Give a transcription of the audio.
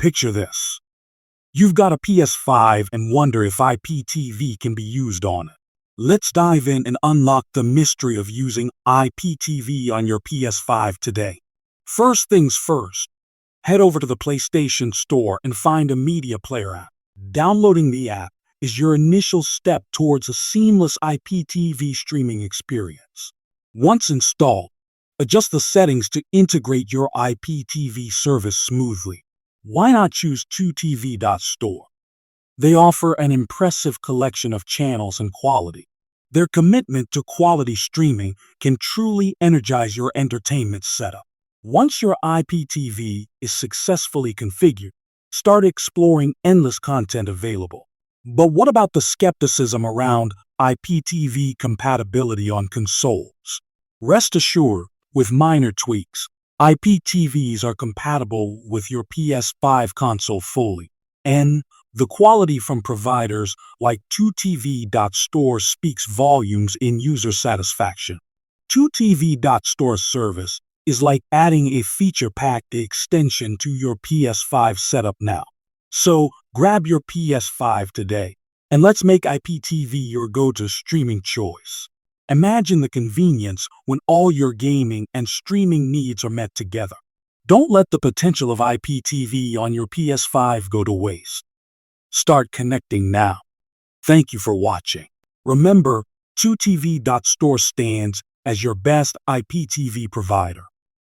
Picture this. You've got a PS5 and wonder if IPTV can be used on it. Let's dive in and unlock the mystery of using IPTV on your PS5 today. First things first, head over to the PlayStation Store and find a media player app. Downloading the app is your initial step towards a seamless IPTV streaming experience. Once installed, adjust the settings to integrate your IPTV service smoothly. Why not choose 2TV.store? They offer an impressive collection of channels and quality. Their commitment to quality streaming can truly energize your entertainment setup. Once your IPTV is successfully configured, start exploring endless content available. But what about the skepticism around IPTV compatibility on consoles? Rest assured, with minor tweaks, IPTVs are compatible with your PS5 console fully, and the quality from providers like 2TV.store speaks volumes in user satisfaction. 2TV.store's service is like adding a feature-packed extension to your PS5 setup now. So grab your PS5 today, and let's make IPTV your go-to streaming choice. Imagine the convenience when all your gaming and streaming needs are met together. Don't let the potential of IPTV on your PS5 go to waste. Start connecting now. Thank you for watching. Remember, 2TV.store stands as your best IPTV provider.